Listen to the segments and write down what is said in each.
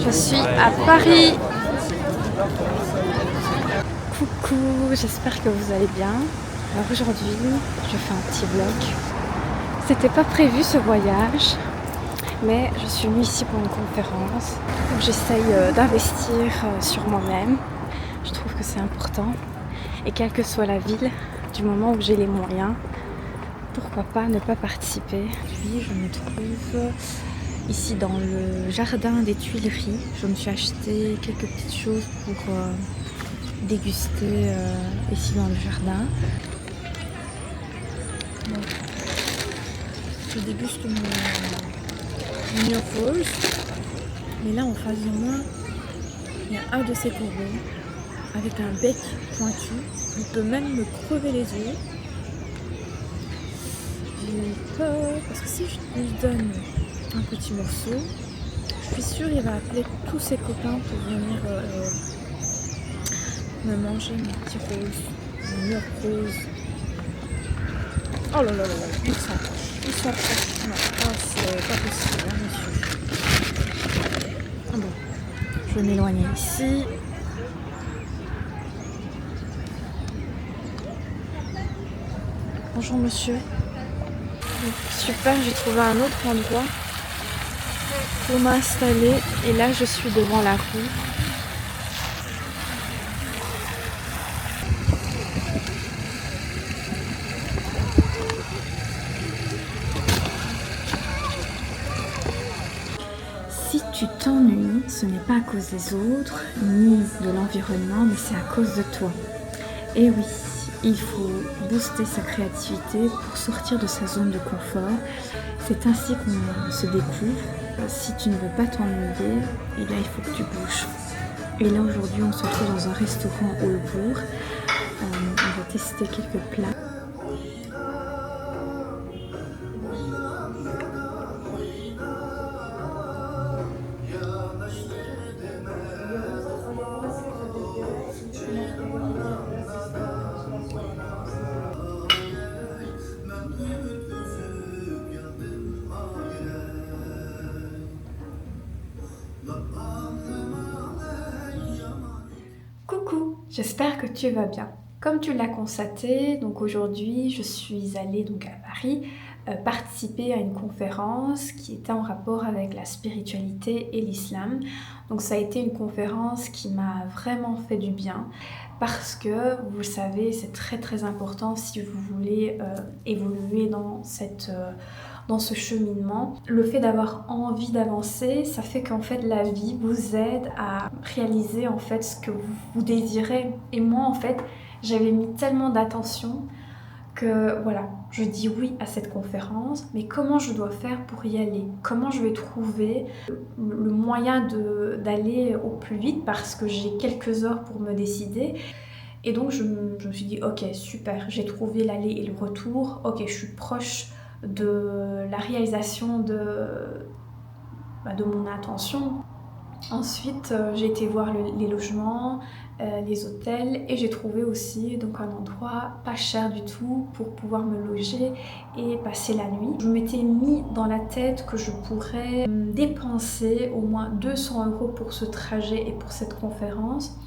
Je suis à Paris. Coucou, j'espère que vous allez bien. Alors aujourd'hui, je fais un petit vlog. C'était pas prévu ce voyage, mais je suis venue ici pour une conférence. J'essaye d'investir sur moi-même. Je trouve que c'est important. Et quelle que soit la ville, du moment où j'ai les moyens, pourquoi pas ne pas participer. Puis je me trouve ici dans le jardin des Tuileries. Je me suis acheté quelques petites choses pour déguster ici dans le jardin. Donc, je déguste mon rose. Mais là en face de moi, il y a un de ces corbeaux avec un bec pointu. Il peut même me crever les yeux. J'ai peur parce que si je lui donne un petit morceau, je suis sûre qu'il va appeler tous ses copains pour venir me manger mon petit rose, mon mur rose. Oh là là là là, il s'approche. Non, oh, c'est pas possible, hein, monsieur. Bon, je vais m'éloigner ici. Bonjour monsieur. Donc, super, j'ai trouvé un autre endroit pour m'installer et là je suis devant la rue. Si tu t'ennuies, ce n'est pas à cause des autres ni de l'environnement, mais c'est à cause de toi. Et oui, il faut booster sa créativité pour sortir de sa zone de confort. C'est ainsi qu'on se découvre. Si tu ne veux pas t'ennuyer, eh bien, il faut que tu bouges. Et là aujourd'hui, on se retrouve dans un restaurant au Bourg. On va tester quelques plats. Coucou, j'espère que tu vas bien. Comme tu l'as constaté, donc aujourd'hui je suis allée donc à Paris participer à une conférence qui était en rapport avec la spiritualité et l'islam. Donc ça a été une conférence qui m'a vraiment fait du bien parce que vous le savez, c'est très important si vous voulez évoluer dans ce cheminement. Le fait d'avoir envie d'avancer, ça fait qu'en fait la vie vous aide à réaliser en fait ce que vous désirez. Et moi en fait, j'avais mis tellement d'attention que voilà, je dis oui à cette conférence, mais comment je dois faire pour y aller? Comment je vais trouver le moyen d'aller au plus vite parce que j'ai quelques heures pour me décider. Et donc je me suis dit ok super, j'ai trouvé l'aller et le retour, ok je suis proche de la réalisation de mon intention. Ensuite j'ai été voir les logements, les hôtels et j'ai trouvé aussi donc un endroit pas cher du tout pour pouvoir me loger et passer la nuit. Je m'étais mis dans la tête que je pourrais dépenser au moins 200 € pour ce trajet et pour cette conférence.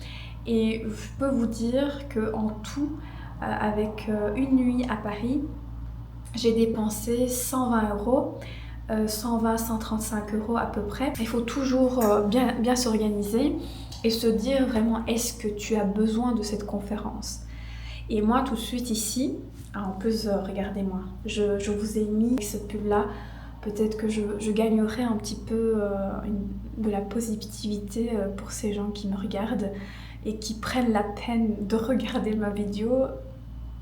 Et je peux vous dire qu'en tout, avec une nuit à Paris, j'ai dépensé 120 €, 120-135 € à peu près. Il faut toujours bien s'organiser et se dire vraiment est-ce que tu as besoin de cette conférence. Et moi tout de suite ici, en plus regardez-moi, je vous ai mis ce pub là. Peut-être que je gagnerai un petit peu de la positivité pour ces gens qui me regardent et qui prennent la peine de regarder ma vidéo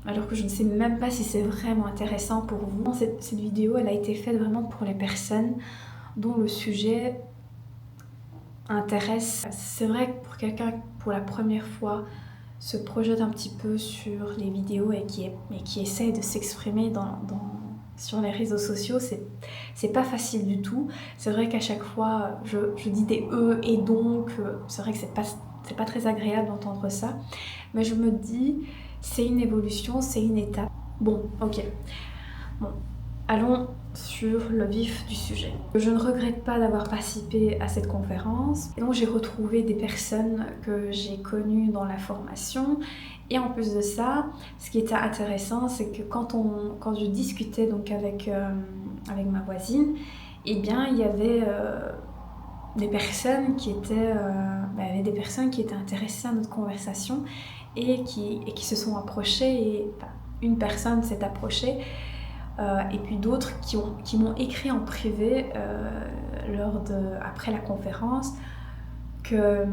alors que je ne sais même pas si c'est vraiment intéressant pour vous. Cette vidéo, elle a été faite vraiment pour les personnes dont le sujet intéresse. C'est vrai que pour quelqu'un qui, pour la première fois, se projette un petit peu sur les vidéos et qui essaie de s'exprimer sur les réseaux sociaux, c'est pas facile du tout. C'est vrai qu'à chaque fois, je dis des et donc, c'est vrai que c'est pas très agréable d'entendre ça. Mais je me dis, c'est une évolution, c'est une étape. Bon, ok. Bon. Allons sur le vif du sujet. Je ne regrette pas d'avoir participé à cette conférence. Et donc j'ai retrouvé des personnes que j'ai connues dans la formation. Et en plus de ça, ce qui était intéressant, c'est que quand je discutais donc avec ma voisine, eh bien il y avait des personnes qui étaient intéressées à notre conversation et qui se sont approchées. Et une personne s'est approchée. Et puis d'autres qui m'ont écrit en privé après la conférence que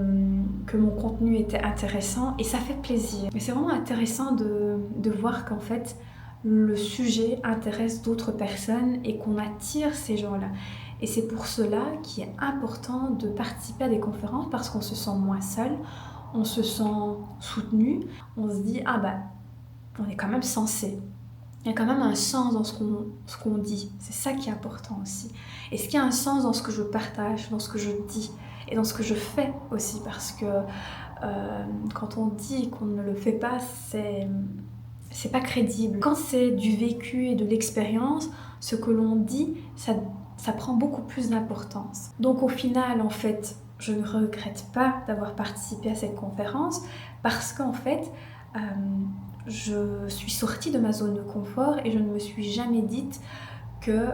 mon contenu était intéressant et ça fait plaisir. Mais c'est vraiment intéressant de voir qu'en fait le sujet intéresse d'autres personnes et qu'on attire ces gens-là. Et c'est pour cela qu'il est important de participer à des conférences parce qu'on se sent moins seul, on se sent soutenu, on se dit on est quand même censé. Il y a quand même un sens dans ce qu'on dit. C'est ça qui est important aussi. Est-ce qu'il y a un sens dans ce que je partage, dans ce que je dis et dans ce que je fais aussi? Parce que quand on dit qu'on ne le fait pas, c'est pas crédible. Quand c'est du vécu et de l'expérience, ce que l'on dit, ça prend beaucoup plus d'importance. Donc au final, en fait, je ne regrette pas d'avoir participé à cette conférence parce qu'en fait, je suis sortie de ma zone de confort et je ne me suis jamais dite que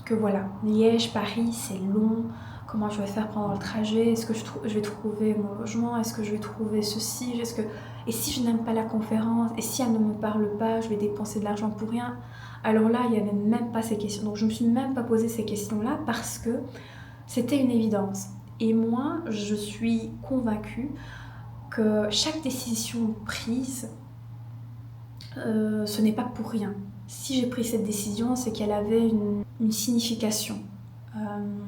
voilà, Liège, Paris, c'est long, comment je vais faire pendant le trajet, est-ce que je vais trouver mon logement, est-ce que je vais trouver ceci, et si je n'aime pas la conférence, et si elle ne me parle pas, je vais dépenser de l'argent pour rien. Alors là, il n'y avait même pas ces questions, donc je ne me suis même pas posé ces questions-là parce que c'était une évidence. Et moi, je suis convaincue que chaque décision prise, ce n'est pas pour rien. Si j'ai pris cette décision, c'est qu'elle avait une signification.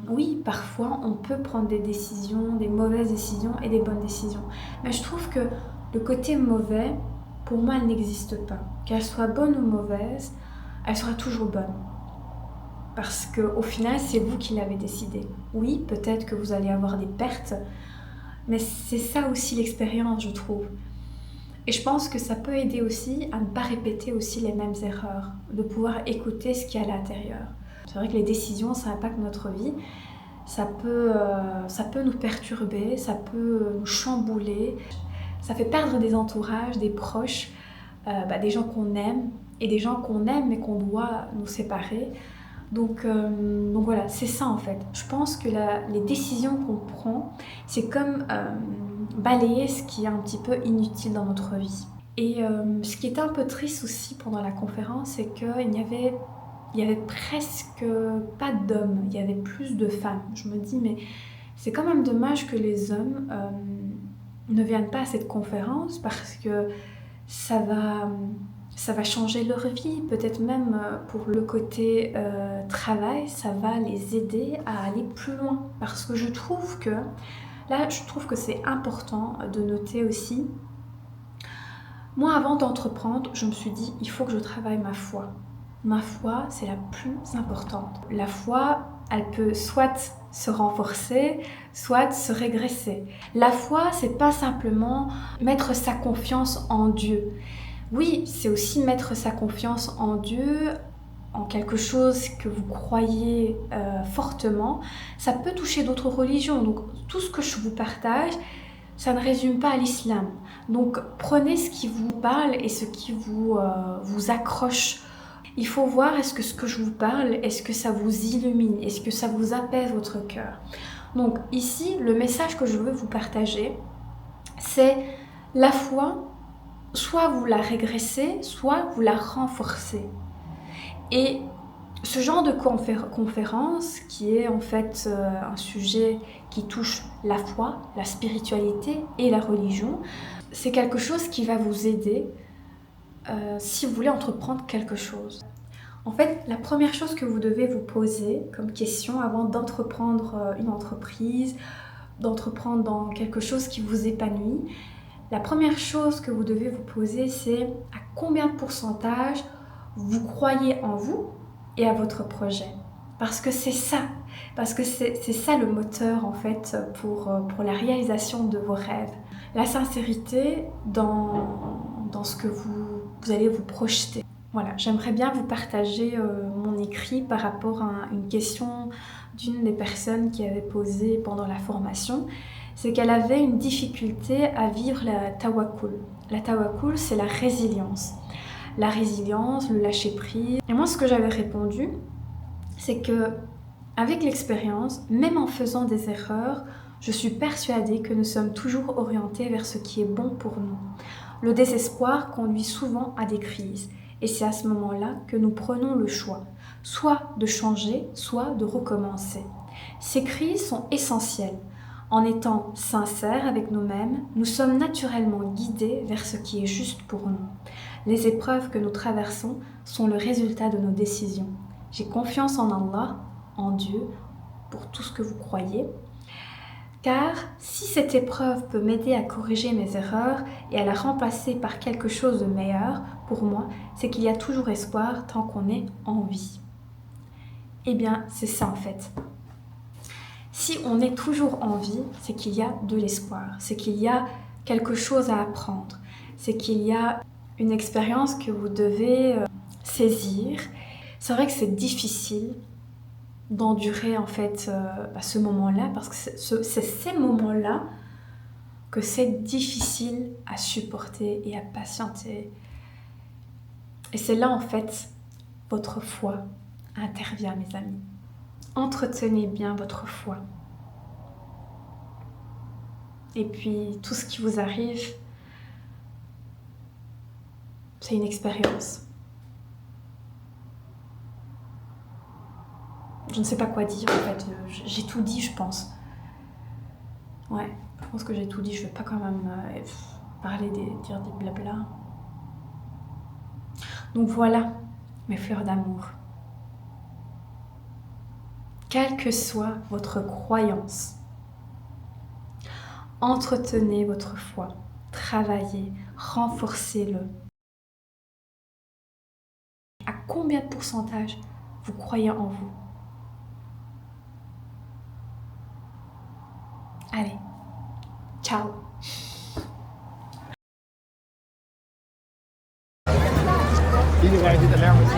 Oui, parfois, on peut prendre des décisions, des mauvaises décisions et des bonnes décisions. Mais je trouve que le côté mauvais, pour moi, elle n'existe pas. Qu'elle soit bonne ou mauvaise, elle sera toujours bonne. Parce qu'au final, c'est vous qui l'avez décidé. Oui, peut-être que vous allez avoir des pertes, mais c'est ça aussi l'expérience, je trouve. Et je pense que ça peut aider aussi à ne pas répéter aussi les mêmes erreurs, de pouvoir écouter ce qu'il y a à l'intérieur. C'est vrai que les décisions, ça impacte notre vie, ça peut nous perturber, ça peut nous chambouler, ça fait perdre des entourages, des proches, des gens qu'on aime, et des gens qu'on aime mais qu'on doit nous séparer. Donc voilà, c'est ça en fait. Je pense que les décisions qu'on prend, c'est comme balayer ce qui est un petit peu inutile dans notre vie. Et ce qui était un peu triste aussi pendant la conférence, c'est qu'il n'y avait presque pas d'hommes, il y avait plus de femmes. Je me dis, mais c'est quand même dommage que les hommes ne viennent pas à cette conférence parce que ça va changer leur vie, peut-être même pour le côté travail, ça va les aider à aller plus loin. Parce que je trouve que c'est important de noter aussi. Moi, avant d'entreprendre, je me suis dit, il faut que je travaille ma foi. Ma foi, c'est la plus importante. La foi, elle peut soit se renforcer, soit se régresser. La foi, c'est pas simplement mettre sa confiance en Dieu. Oui, c'est aussi mettre sa confiance en Dieu, en quelque chose que vous croyez fortement. Ça peut toucher d'autres religions. Donc tout ce que je vous partage, ça ne résume pas à l'islam. Donc prenez ce qui vous parle et ce qui vous accroche. Il faut voir, est-ce que ce que je vous parle, est-ce que ça vous illumine, est-ce que ça vous apaise votre cœur. Donc ici, le message que je veux vous partager, c'est la foi. Soit vous la régressez, soit vous la renforcez. Et ce genre de conférence, qui est en fait un sujet qui touche la foi, la spiritualité et la religion, c'est quelque chose qui va vous aider si vous voulez entreprendre quelque chose. En fait, la première chose que vous devez vous poser comme question avant d'entreprendre une entreprise, d'entreprendre dans quelque chose qui vous épanouit, la première chose que vous devez vous poser, c'est à combien de pourcentage vous croyez en vous et à votre projet. Parce que c'est ça le moteur en fait pour la réalisation de vos rêves. La sincérité dans ce que vous allez vous projeter. Voilà, j'aimerais bien vous partager mon écrit par rapport à une question d'une des personnes qui avait posé pendant la formation. C'est qu'elle avait une difficulté à vivre la tawakkul. La tawakkul, c'est la résilience. La résilience, le lâcher-prise. Et moi, ce que j'avais répondu, c'est que avec l'expérience, même en faisant des erreurs, je suis persuadée que nous sommes toujours orientés vers ce qui est bon pour nous. Le désespoir conduit souvent à des crises. Et c'est à ce moment-là que nous prenons le choix, soit de changer, soit de recommencer. Ces crises sont essentielles. En étant sincères avec nous-mêmes, nous sommes naturellement guidés vers ce qui est juste pour nous. Les épreuves que nous traversons sont le résultat de nos décisions. J'ai confiance en Allah, en Dieu, pour tout ce que vous croyez. Car si cette épreuve peut m'aider à corriger mes erreurs et à la remplacer par quelque chose de meilleur, pour moi, c'est qu'il y a toujours espoir tant qu'on est en vie. Eh bien, c'est ça en fait. Si on est toujours en vie, c'est qu'il y a de l'espoir, c'est qu'il y a quelque chose à apprendre, c'est qu'il y a une expérience que vous devez saisir. C'est vrai que c'est difficile d'endurer en fait ce moment-là, parce que c'est ces moments-là que c'est difficile à supporter et à patienter. Et c'est là en fait votre foi intervient, mes amis. Entretenez bien votre foi. Et puis tout ce qui vous arrive, c'est une expérience. Je ne sais pas quoi dire en fait, j'ai tout dit je pense. Ouais, je pense que j'ai tout dit, je vais pas quand même dire des blabla. Donc voilà, mes fleurs d'amour. Quelle que soit votre croyance, entretenez votre foi, travaillez, renforcez-le. À combien de pourcentage vous croyez en vous? Allez, ciao. Iedereen die de naam moet